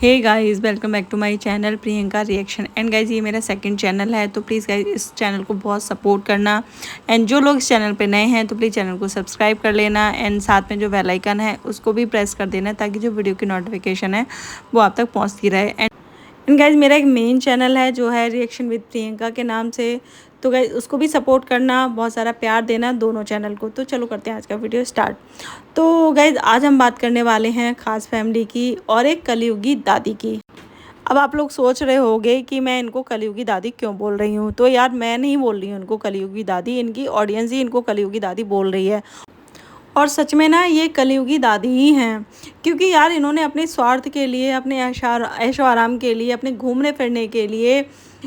Hey guys, welcome back to my channel Priyanka reaction. And guys, ये मेरा second channel है, तो प्लीज़ गाइस इस चैनल को बहुत सपोर्ट करना। एंड जो लोग इस चैनल पे नए हैं तो प्लीज़ चैनल को सब्सक्राइब कर लेना। एंड साथ में जो बेल आइकन है उसको भी प्रेस कर देना, ताकि जो वीडियो की नोटिफिकेशन है वो आप तक पहुँचती रहे। एंड गाइज, मेरा एक मेन चैनल है जो है रिएक्शन विद प्रियंका के नाम से, तो गाइज उसको भी सपोर्ट करना, बहुत सारा प्यार देना दोनों चैनल को। तो चलो करते हैं आज का वीडियो स्टार्ट। तो गाइज, आज हम बात करने वाले हैं खास फैमिली की और एक कलयुगी दादी की। अब आप लोग सोच रहे होंगे कि मैं इनको कलयुगी दादी क्यों बोल रही हूँ। तो यार, मैं नहीं बोल रही हूँ इनको कलयुगी दादी, इनकी ऑडियंस ही इनको कलयुगी दादी बोल रही है। और सच में ना, ये कलयुगी दादी ही हैं, क्योंकि यार इन्होंने अपने स्वार्थ के लिए, अपने ऐशो आराम के लिए, अपने घूमने फिरने के लिए,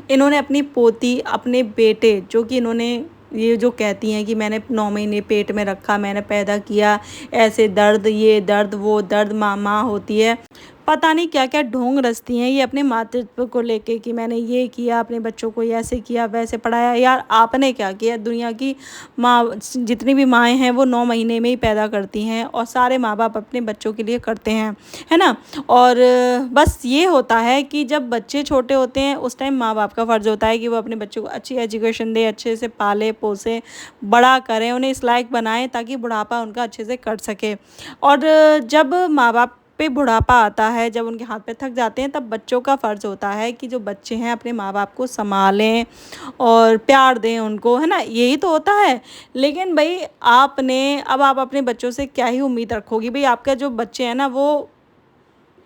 इन्होंने अपनी पोती, अपने बेटे, जो कि इन्होंने ये जो कहती हैं कि मैंने 9 महीने पेट में रखा, मैंने पैदा किया, ऐसे दर्द, ये दर्द, वो दर्द, माँ होती है, पता नहीं क्या क्या ढोंग रचती हैं ये अपने मातृत्व को लेके कि मैंने ये किया, अपने बच्चों को ऐसे किया, वैसे पढ़ाया। यार, आपने क्या किया? दुनिया की माँ, जितनी भी माएँ हैं वो 9 महीने में ही पैदा करती हैं, और सारे माँ बाप अपने बच्चों के लिए करते हैं, है ना। और बस ये होता है कि जब बच्चे छोटे होते हैं उस टाइम माँ बाप का फ़र्ज़ होता है कि वो अपने बच्चों को अच्छी एजुकेशन दे, अच्छे से पाले पोसे, बड़ा करें, उन्हें इस लायक बनाएं ताकि बुढ़ापा उनका अच्छे से कट सके। और जब माँ बाप पे बुढ़ापा आता है, जब उनके हाथ पे थक जाते हैं, तब बच्चों का फ़र्ज़ होता है कि जो बच्चे हैं अपने माँ बाप को संभालें और प्यार दें उनको, है ना। यही तो होता है। लेकिन भाई, आप अपने बच्चों से क्या ही उम्मीद रखोगी? भाई, आपका जो बच्चे हैं ना, वो,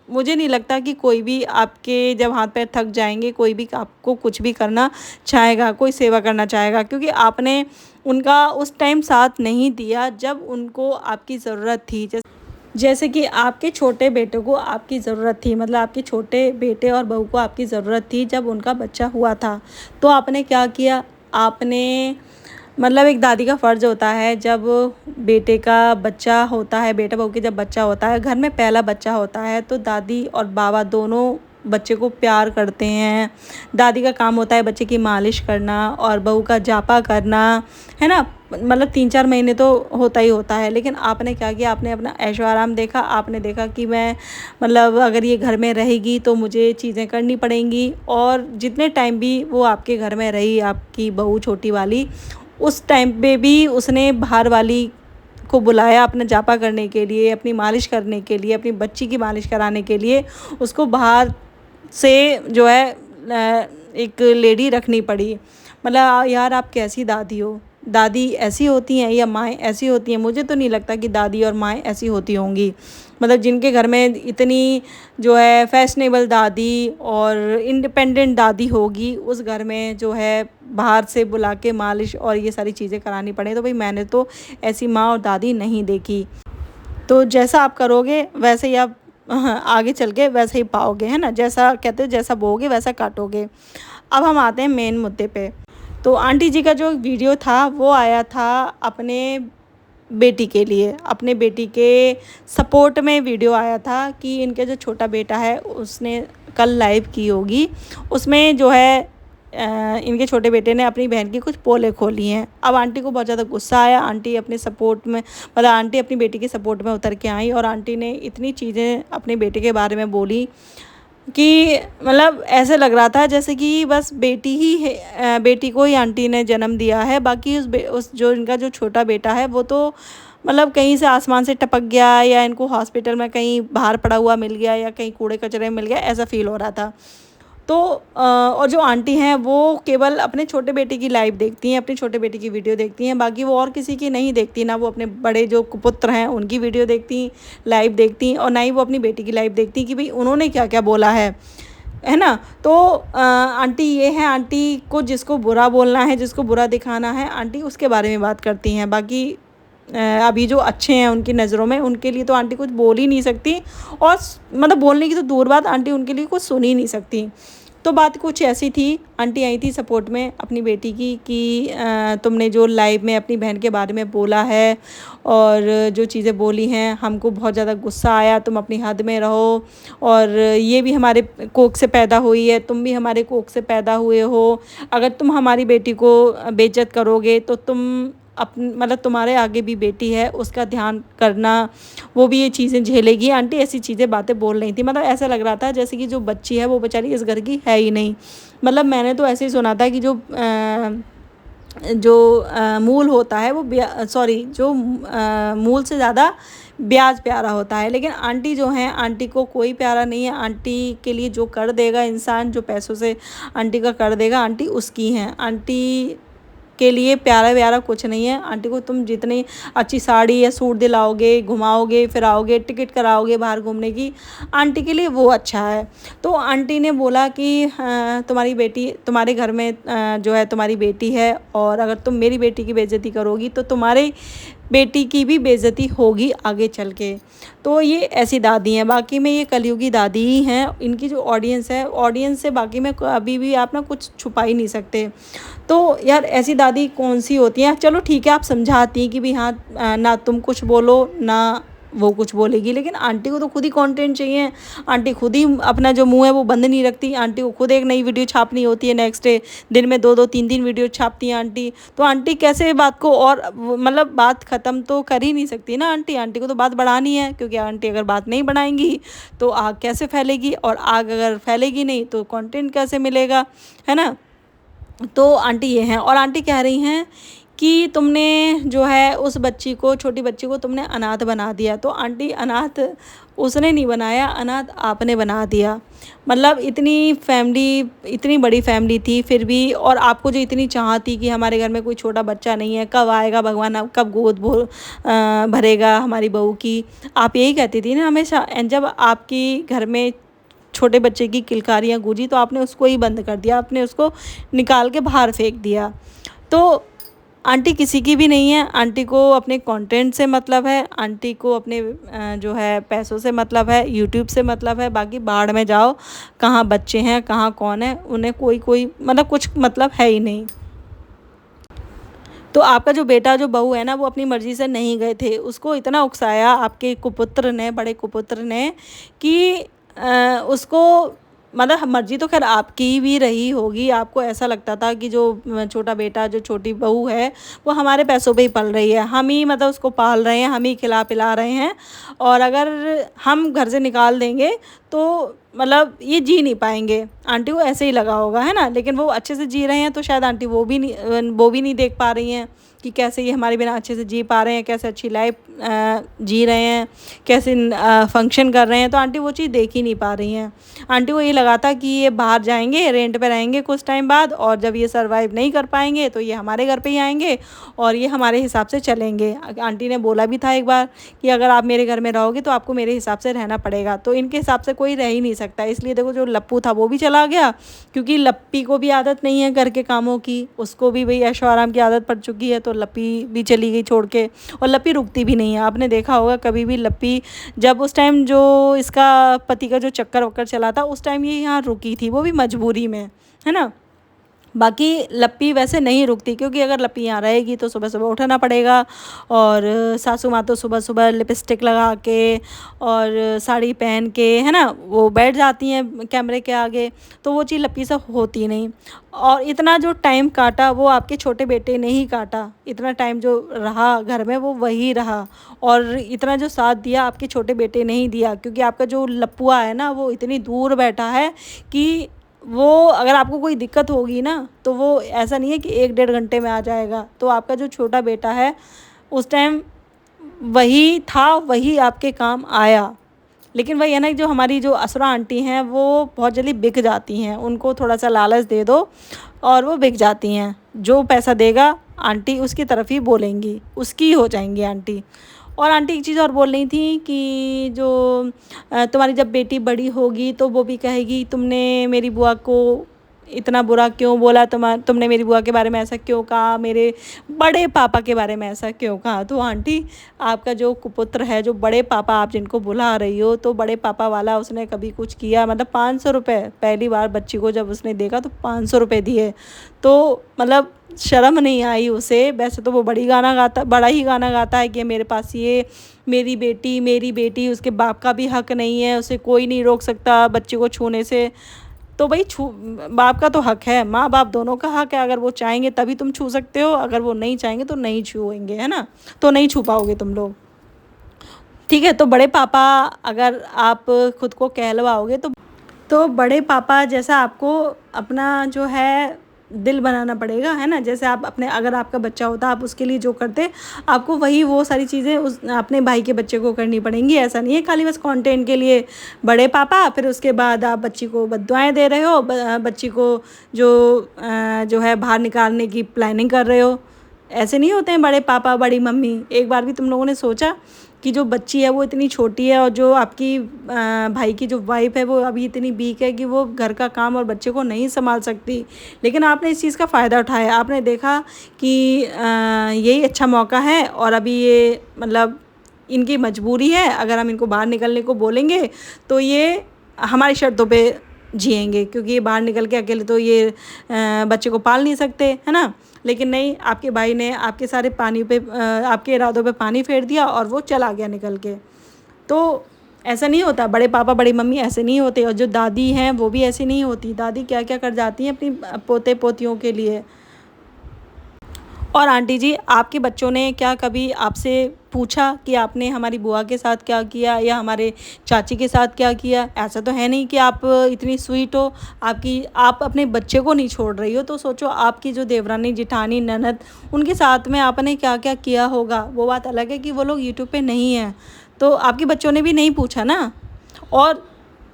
मुझे नहीं लगता कि कोई भी आपके जब हाथ पैर थक जाएंगे, कोई भी आपको कुछ भी करना चाहेगा, कोई सेवा करना चाहेगा, क्योंकि आपने उनका उस टाइम साथ नहीं दिया जब उनको आपकी ज़रूरत थी। जैसे कि आपके छोटे बेटे को आपकी ज़रूरत थी, मतलब आपके छोटे बेटे और बहू को आपकी ज़रूरत थी जब उनका बच्चा हुआ था। तो आपने क्या किया? आपने, मतलब एक दादी का फ़र्ज़ होता है, जब बेटे का बच्चा होता है, बेटा बहू के जब बच्चा होता है, घर में पहला बच्चा होता है, तो दादी और बाबा दोनों बच्चे को प्यार करते हैं। दादी का काम होता है बच्चे की मालिश करना और बहू का जापा करना, है ना। मतलब 3-4 महीने तो होता ही होता है। लेकिन आपने क्या किया? आपने अपना ऐशो आराम देखा। आपने देखा कि मैं, मतलब अगर ये घर में रहेगी तो मुझे चीज़ें करनी पड़ेंगी। और जितने टाइम भी वो आपके घर में रही, आपकी बहू छोटी वाली, उस टाइम पे भी उसने बाहर वाली को बुलाया अपना जापा करने के लिए, अपनी मालिश करने के लिए, अपनी बच्ची की मालिश कराने के लिए उसको बाहर से जो है एक लेडी रखनी पड़ी। मतलब यार, आप कैसी दादी हो? दादी ऐसी होती हैं या माएँ ऐसी होती हैं? मुझे तो नहीं लगता कि दादी और माएँ ऐसी होती होंगी। मतलब जिनके घर में इतनी जो है फैशनेबल दादी और इंडिपेंडेंट दादी होगी, उस घर में जो है बाहर से बुला के मालिश और ये सारी चीज़ें करानी पड़े, तो भाई मैंने तो ऐसी माँ और दादी नहीं देखी। तो जैसा आप करोगे वैसे ही आप आगे चल के वैसे ही पाओगे, है ना। जैसा कहते हैं, जैसा बोओगे वैसा काटोगे। अब हम आते हैं मेन मुद्दे पे। तो आंटी जी का जो वीडियो था वो आया था अपने बेटी के लिए, अपने बेटी के सपोर्ट में वीडियो आया था कि इनके जो छोटा बेटा है उसने कल लाइव की होगी, उसमें जो है इनके छोटे बेटे ने अपनी बहन की कुछ पोले खोली हैं। अब आंटी को बहुत ज़्यादा गुस्सा आया। आंटी अपने सपोर्ट में, मतलब आंटी अपनी बेटी के सपोर्ट में उतर के आई, और आंटी ने इतनी चीज़ें अपने बेटे के बारे में बोली कि मतलब ऐसे लग रहा था जैसे कि बस बेटी ही है, बेटी को ही आंटी ने जन्म दिया है। बाकी उस जो इनका जो छोटा बेटा है वो तो मतलब कहीं से आसमान से टपक गया, या इनको हॉस्पिटल में कहीं बाहर पड़ा हुआ मिल गया, या कहीं कूड़े कचरे में मिल गया, ऐसा फील हो रहा था। तो और जो आंटी हैं वो केवल अपने छोटे बेटे की लाइव देखती हैं, अपने छोटे बेटे की वीडियो देखती हैं, बाकी वो और किसी की नहीं देखती। ना वो अपने बड़े जो पुत्र हैं उनकी वीडियो देखती, लाइव देखती, और ना ही वो अपनी बेटी की लाइव देखती कि भाई उन्होंने क्या क्या बोला है ना। तो आंटी ये है, आंटी को जिसको बुरा बोलना है, जिसको बुरा दिखाना है, आंटी उसके बारे में बात करती हैं। बाकी अभी जो अच्छे हैं उनकी नज़रों में, उनके लिए तो आंटी कुछ बोल ही नहीं सकती। और मतलब बोलने की तो दूर बात, आंटी उनके लिए कुछ सुन ही नहीं सकती। तो बात कुछ ऐसी थी। आंटी आई थी सपोर्ट में अपनी बेटी की कि तुमने जो लाइव में अपनी बहन के बारे में बोला है और जो चीज़ें बोली हैं, हमको बहुत ज़्यादा गुस्सा आया, तुम अपनी हद में रहो। और ये भी हमारे कोख से पैदा हुई है, तुम भी हमारे कोख से पैदा हुए हो। अगर तुम हमारी बेटी को बेइज्जत करोगे तो तुम मतलब तुम्हारे आगे भी बेटी है, उसका ध्यान करना, वो भी ये चीज़ें झेलेगी। आंटी ऐसी चीज़ें बातें बोल रही थी, मतलब ऐसा लग रहा था जैसे कि जो बच्ची है वो बेचारी इस घर की है ही नहीं। मतलब मैंने तो ऐसे ही सुना था कि जो मूल होता है वो सॉरी जो मूल से ज़्यादा ब्याज प्यारा होता है। लेकिन आंटी जो हैं, आंटी को कोई प्यारा नहीं है। आंटी के लिए जो कर देगा इंसान, जो पैसों से आंटी का कर देगा, आंटी उसकी हैं। आंटी के लिए प्यारा व्यारा कुछ नहीं है। आंटी को तुम जितनी अच्छी साड़ी या सूट दिलाओगे, घुमाओगे फिराओगे, टिकट कराओगे बाहर घूमने की, आंटी के लिए वो अच्छा है। तो आंटी ने बोला कि तुम्हारी बेटी तुम्हारे घर में जो है तुम्हारी बेटी है, और अगर तुम मेरी बेटी की बेइज्जती करोगी तो तुम्हारे बेटी की भी बेइज्जती होगी आगे चल के। तो ये ऐसी दादी हैं। बाकी में ये कलयुगी दादी ही हैं। इनकी जो ऑडियंस है, ऑडियंस से बाकी में अभी भी आप ना कुछ छुपा ही नहीं सकते। तो यार ऐसी दादी कौन सी होती हैं। चलो ठीक है, आप समझाती हैं कि भी हाँ, ना तुम कुछ बोलो ना वो कुछ बोलेगी, लेकिन आंटी को तो खुद ही कंटेंट चाहिए। आंटी खुद ही अपना जो मुंह है वो बंद नहीं रखती। आंटी को खुद एक नई वीडियो छापनी होती है नेक्स्ट डे, दिन में 2-2 3-3 वीडियो छापती हैं आंटी। तो आंटी कैसे बात को और मतलब बात ख़त्म तो कर ही नहीं सकती ना आंटी। आंटी को तो बात बढ़ानी है, क्योंकि आंटी अगर बात नहीं बढ़ाएंगी तो आग कैसे फैलेगी, और आग अगर फैलेगी नहीं तो कंटेंट कैसे मिलेगा, है ना। तो आंटी ये हैं, और आंटी कह रही हैं कि तुमने जो है उस बच्ची को, छोटी बच्ची को तुमने अनाथ बना दिया। तो आंटी अनाथ उसने नहीं बनाया, अनाथ आपने बना दिया। मतलब इतनी फैमिली, इतनी बड़ी फैमिली थी फिर भी, और आपको जो इतनी चाह थी कि हमारे घर में कोई छोटा बच्चा नहीं है, कब आएगा भगवान, कब गोद भरेगा हमारी बहू की, आप यही कहती थी ना हमेशा। एंड जब आपकी घर में छोटे बच्चे की किलकारियाँ गूंजी तो आपने उसको ही बंद कर दिया, आपने उसको निकाल के बाहर फेंक दिया। तो आंटी किसी की भी नहीं है। आंटी को अपने कंटेंट से मतलब है, आंटी को अपने जो है पैसों से मतलब है, यूट्यूब से मतलब है। बाकी बाढ़ में जाओ, कहाँ बच्चे हैं कहाँ कौन है, उन्हें कोई मतलब कुछ मतलब है ही नहीं। तो आपका जो बेटा जो बहू है ना, वो अपनी मर्ज़ी से नहीं गए थे। उसको इतना उकसाया आपके कुपुत्र ने, बड़े कुपुत्र ने, कि उसको मतलब मर्ज़ी तो खैर आपकी भी रही होगी। आपको ऐसा लगता था कि जो छोटा बेटा, जो छोटी बहू है, वो हमारे पैसों पे ही पल रही है, हम ही मतलब उसको पाल रहे हैं, हम ही खिला पिला रहे हैं, और अगर हम घर से निकाल देंगे तो मतलब ये जी नहीं पाएंगे। आंटी को ऐसे ही लगा होगा, है ना। लेकिन वो अच्छे से जी रहे हैं, तो शायद आंटी वो भी नहीं देख पा रही हैं कि कैसे ये हमारे बिना अच्छे से जी पा रहे हैं, कैसे अच्छी लाइफ जी रहे हैं, कैसे फंक्शन कर रहे हैं। तो आंटी वो चीज़ देख ही नहीं पा रही हैं। आंटी को ये लगा था कि ये बाहर जाएंगे, रेंट पे रहेंगे कुछ टाइम बाद, और जब ये सर्वाइव नहीं कर पाएंगे तो ये हमारे घर पे ही आएंगे और ये हमारे हिसाब से चलेंगे। आंटी ने बोला भी था एक बार कि अगर आप मेरे घर में रहोगे तो आपको मेरे हिसाब से रहना पड़ेगा। तो इनके हिसाब से कोई रह ही नहीं सकता। इसलिए देखो, जो लप्पू था वो भी चला गया, क्योंकि लप्पी को भी आदत नहीं है घर के कामों की, उसको भी भाई ऐशो आराम की आदत पड़ चुकी है। तो लप्पी भी चली गई छोड़ के, और लप्पी रुकती भी नहीं है। आपने देखा होगा कभी भी लप्पी, जब उस टाइम जो इसका पति का जो चक्कर वक्कर चला था, उस टाइम ये यहाँ रुकी थी, वो भी मजबूरी में, है ना। बाकी लप्पी वैसे नहीं रुकती, क्योंकि अगर लप्पी यहाँ रहेगी तो सुबह सुबह उठना पड़ेगा, और सासू माँ तो सुबह सुबह लिपस्टिक लगा के और साड़ी पहन के, है ना, वो बैठ जाती हैं कैमरे के आगे। तो वो चीज़ लप्पी से होती नहीं। और इतना जो टाइम काटा वो आपके छोटे बेटे ने ही काटा। इतना टाइम जो रहा घर में वो वही रहा, और इतना जो साथ दिया आपके छोटे बेटे ने ही दिया, क्योंकि आपका जो लप्पुआ है ना, वो इतनी दूर बैठा है कि वो अगर आपको कोई दिक्कत होगी ना, तो वो ऐसा नहीं है कि 1-1.5 घंटे में आ जाएगा। तो आपका जो छोटा बेटा है उस टाइम वही था, वही आपके काम आया। लेकिन वही है ना, जो हमारी जो असरा आंटी हैं वो बहुत जल्दी बिक जाती हैं। उनको थोड़ा सा लालच दे दो और वो बिक जाती हैं। जो पैसा देगा आंटी उसकी तरफ ही बोलेंगी, उसकी ही हो जाएंगी आंटी। और आंटी एक चीज़ और बोल रही थी कि जो तुम्हारी जब बेटी बड़ी होगी तो वो भी कहेगी तुमने मेरी बुआ को इतना बुरा क्यों बोला, तुमने मेरी बुआ के बारे में ऐसा क्यों कहा, मेरे बड़े पापा के बारे में ऐसा क्यों कहा। तो आंटी, आपका जो कुपुत्र है, जो बड़े पापा आप जिनको बुला रही हो, तो बड़े पापा वाला उसने कभी कुछ किया? मतलब 500 रुपये पहली बार बच्ची को जब उसने देखा तो 500 रुपये दिए। तो मतलब शर्म नहीं आई उसे? वैसे तो वो बड़ा ही गाना गाता है कि मेरे पास ये मेरी बेटी, उसके बाप का भी हक नहीं है, उसे कोई नहीं रोक सकता बच्चे को छूने से। तो भाई बाप का तो हक है, माँ बाप दोनों का हक है। अगर वो चाहेंगे तभी तुम छू सकते हो, अगर वो नहीं चाहेंगे तो नहीं छूएंगे, है ना। तो नहीं छू पाओगे तुम लोग, ठीक है। तो बड़े पापा अगर आप खुद को कहलवाओगे तो बड़े पापा जैसा आपको अपना जो है दिल बनाना पड़ेगा, है ना। जैसे आप अपने, अगर आपका बच्चा होता आप उसके लिए जो करते, आपको वही वो सारी चीज़ें उस अपने भाई के बच्चे को करनी पड़ेंगी। ऐसा नहीं है खाली बस कंटेंट के लिए बड़े पापा, फिर उसके बाद आप बच्ची को बद्दुआएं दे रहे हो, बच्ची को जो है बाहर निकालने की प्लानिंग कर रहे हो। ऐसे नहीं होते हैं बड़े पापा बड़ी मम्मी। एक बार भी तुम लोगों ने सोचा कि जो बच्ची है वो इतनी छोटी है और जो आपकी भाई की जो वाइफ है वो अभी इतनी वीक है कि वो घर का काम और बच्चे को नहीं संभाल सकती, लेकिन आपने इस चीज़ का फ़ायदा उठाया। आपने देखा कि यही अच्छा मौका है और अभी ये मतलब इनकी मजबूरी है, अगर हम इनको बाहर निकलने को बोलेंगे तो ये हमारी शर्तों पे जिएंगे, क्योंकि ये बाहर निकल के अकेले तो ये बच्चे को पाल नहीं सकते, है ना। लेकिन नहीं, आपके भाई ने आपके सारे पानी पे आपके इरादों पे पानी फेर दिया और वो चला गया निकल के। तो ऐसा नहीं होता, बड़े पापा बड़ी मम्मी ऐसे नहीं होते, और जो दादी हैं वो भी ऐसी नहीं होती। दादी क्या क्या कर जाती हैं अपनी पोते पोतियों के लिए। और आंटी जी, आपके बच्चों ने क्या कभी आपसे पूछा कि आपने हमारी बुआ के साथ क्या किया या हमारे चाची के साथ क्या किया? ऐसा तो है नहीं कि आप इतनी स्वीट हो, आप अपने बच्चे को नहीं छोड़ रही हो। तो सोचो आपकी जो देवरानी जेठानी ननद, उनके साथ में आपने क्या क्या किया होगा। वो बात अलग है कि वो लोग यूट्यूब पे नहीं हैं, तो आपके बच्चों ने भी नहीं पूछा ना। और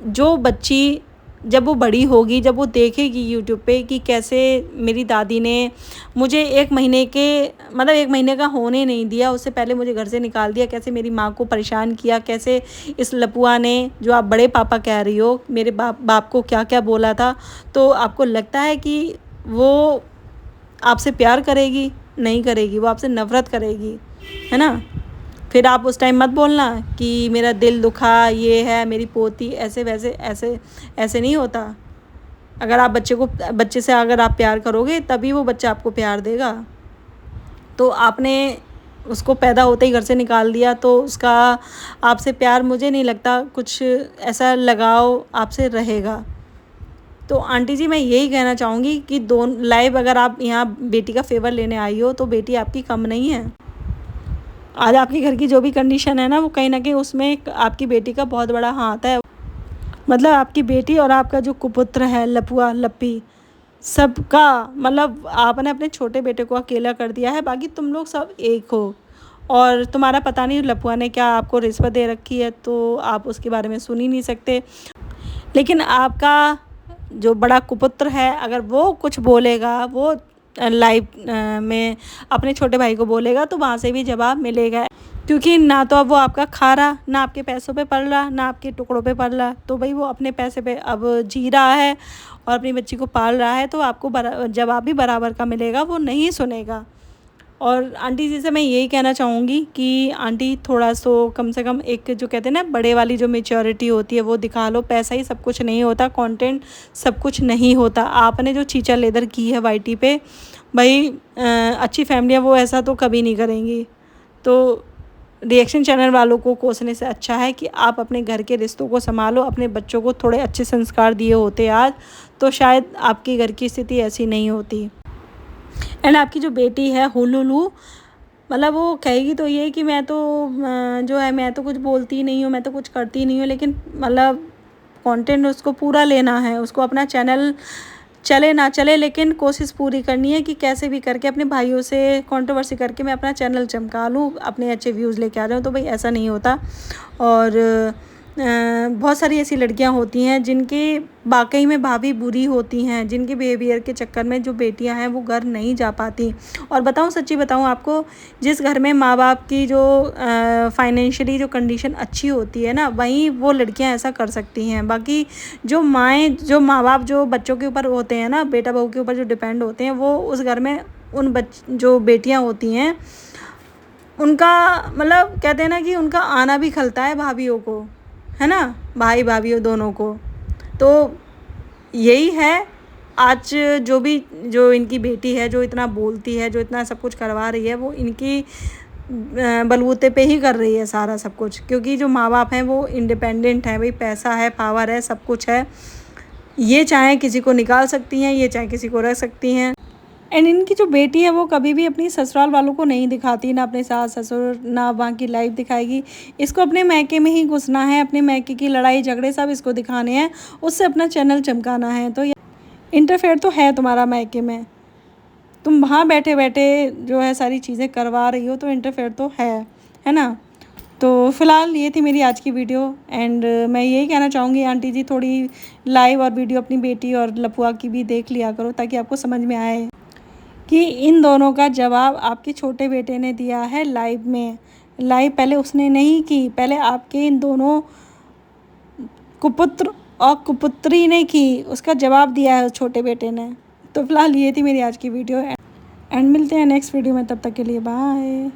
जो बच्ची जब वो बड़ी होगी, जब वो देखेगी यूट्यूब पे कि कैसे मेरी दादी ने मुझे 1 महीने के मतलब 1 महीने का होने नहीं दिया, उससे पहले मुझे घर से निकाल दिया, कैसे मेरी माँ को परेशान किया, कैसे इस लपुआ ने, जो आप बड़े पापा कह रही हो, मेरे बाप को क्या क्या बोला था। तो आपको लगता है कि वो आपसे प्यार करेगी? नहीं करेगी, वो आपसे नफ़रत करेगी, है ना। फिर आप उस टाइम मत बोलना कि मेरा दिल दुखा, ये है मेरी पोती, ऐसे वैसे, ऐसे नहीं होता। अगर आप बच्चे से अगर आप प्यार करोगे तभी वो बच्चा आपको प्यार देगा। तो आपने उसको पैदा होते ही घर से निकाल दिया, तो उसका आपसे प्यार, मुझे नहीं लगता कुछ ऐसा लगाव आपसे रहेगा। तो आंटी जी, मैं यही कहना चाहूँगी कि लाइव अगर आप यहाँ बेटी का फेवर लेने आई हो तो बेटी आपकी कम नहीं है। आज आपके घर की जो भी कंडीशन है ना, वो कहीं ना कहीं उसमें आपकी बेटी का बहुत बड़ा हाथ है। मतलब आपकी बेटी और आपका जो कुपुत्र है लपुआ लप्पी, सबका मतलब आपने अपने छोटे बेटे को अकेला कर दिया है, बाकी तुम लोग सब एक हो। और तुम्हारा पता नहीं लपुआ ने क्या आपको रिश्वत दे रखी है, तो आप उसके बारे में सुन ही नहीं सकते। लेकिन आपका जो बड़ा कुपुत्र है, अगर वो कुछ बोलेगा, वो लाइव में अपने छोटे भाई को बोलेगा, तो वहाँ से भी जवाब मिलेगा। क्योंकि ना तो अब वो आपका खा रहा, ना आपके पैसों पे पल रहा, ना आपके टुकड़ों पे पल रहा, तो भाई वो अपने पैसे पे अब जी रहा है और अपनी बच्ची को पाल रहा है, तो आपको जवाब भी बराबर का मिलेगा, वो नहीं सुनेगा। और आंटी जी से मैं यही कहना चाहूँगी कि आंटी थोड़ा सो कम से कम एक जो कहते हैं ना बड़े वाली जो मैच्योरिटी होती है वो दिखा लो। पैसा ही सब कुछ नहीं होता, कंटेंट सब कुछ नहीं होता। आपने जो चीचा लेदर की है वाईटी पे, भाई अच्छी फैमिलियाँ वो ऐसा तो कभी नहीं करेंगी। तो रिएक्शन चैनल वालों को कोसने से अच्छा है कि आप अपने घर के रिश्तों को संभालो, अपने बच्चों को थोड़े अच्छे संस्कार दिए होते आज, तो शायद आपके घर की स्थिति ऐसी नहीं होती। एंड आपकी जो बेटी है हुलुलू, मतलब वो कहेगी तो ये कि मैं तो जो है मैं तो कुछ बोलती नहीं हूँ, मैं तो कुछ करती नहीं हूँ, लेकिन मतलब कंटेंट उसको पूरा लेना है, उसको अपना चैनल चले ना चले, लेकिन कोशिश पूरी करनी है कि कैसे भी करके अपने भाइयों से कंट्रोवर्सी करके मैं अपना चैनल चमका लूँ, अपने अच्छे व्यूज़ लेके आ जाऊँ। तो भाई ऐसा नहीं होता। और बहुत सारी ऐसी लड़कियां होती हैं जिनकी वाकई में भाभी बुरी होती हैं, जिनके बिहेवियर के चक्कर में जो बेटियां हैं वो घर नहीं जा पाती। और बताऊं, सच्ची बताऊं आपको, जिस घर में माँ बाप की जो फाइनेंशियली जो कंडीशन अच्छी होती है ना, वहीं वो लड़कियां ऐसा कर सकती हैं। बाकी जो माँ बाप जो बच्चों के ऊपर होते हैं ना, बेटा बहू के ऊपर जो डिपेंड होते हैं, वो उस घर में जो बेटियाँ होती हैं उनका मतलब कहते हैं ना कि उनका आना भी खलता है भाभीयों को, है ना, भाई भाभीयों दोनों को। तो यही है आज जो इनकी बेटी है, जो इतना बोलती है, जो इतना सब कुछ करवा रही है, वो इनकी बलबूते पे ही कर रही है सारा सब कुछ। क्योंकि जो माँ बाप हैं वो इंडिपेंडेंट हैं, भाई पैसा है, पावर है, सब कुछ है, ये चाहे किसी को निकाल सकती हैं, ये चाहे किसी को रख सकती हैं। एंड इनकी जो बेटी है वो कभी भी अपनी ससुराल वालों को नहीं दिखाती, ना अपने सास ससुर, ना वहाँ की लाइफ दिखाएगी। इसको अपने मायके में ही घुसना है, अपने मायके की लड़ाई झगड़े सब इसको दिखाने हैं, उससे अपना चैनल चमकाना है। तो इंटरफेयर तो है तुम्हारा मायके में, तुम वहाँ बैठे बैठे जो है सारी चीज़ें करवा रही हो, तो इंटरफेयर तो है ना। तो फ़िलहाल ये थी मेरी आज की वीडियो। एंड मैं यही कहना चाहूँगी आंटी जी, थोड़ी लाइव और वीडियो अपनी बेटी और लपुआ की भी देख लिया करो, ताकि आपको समझ में आए कि इन दोनों का जवाब आपके छोटे बेटे ने दिया है लाइव में। लाइव पहले उसने नहीं की, पहले आपके इन दोनों कुपुत्र और कुपुत्री ने की, उसका जवाब दिया है उस छोटे बेटे ने। तो फिलहाल ये थी मेरी आज की वीडियो। एंड मिलते हैं नेक्स्ट वीडियो में, तब तक के लिए बाय।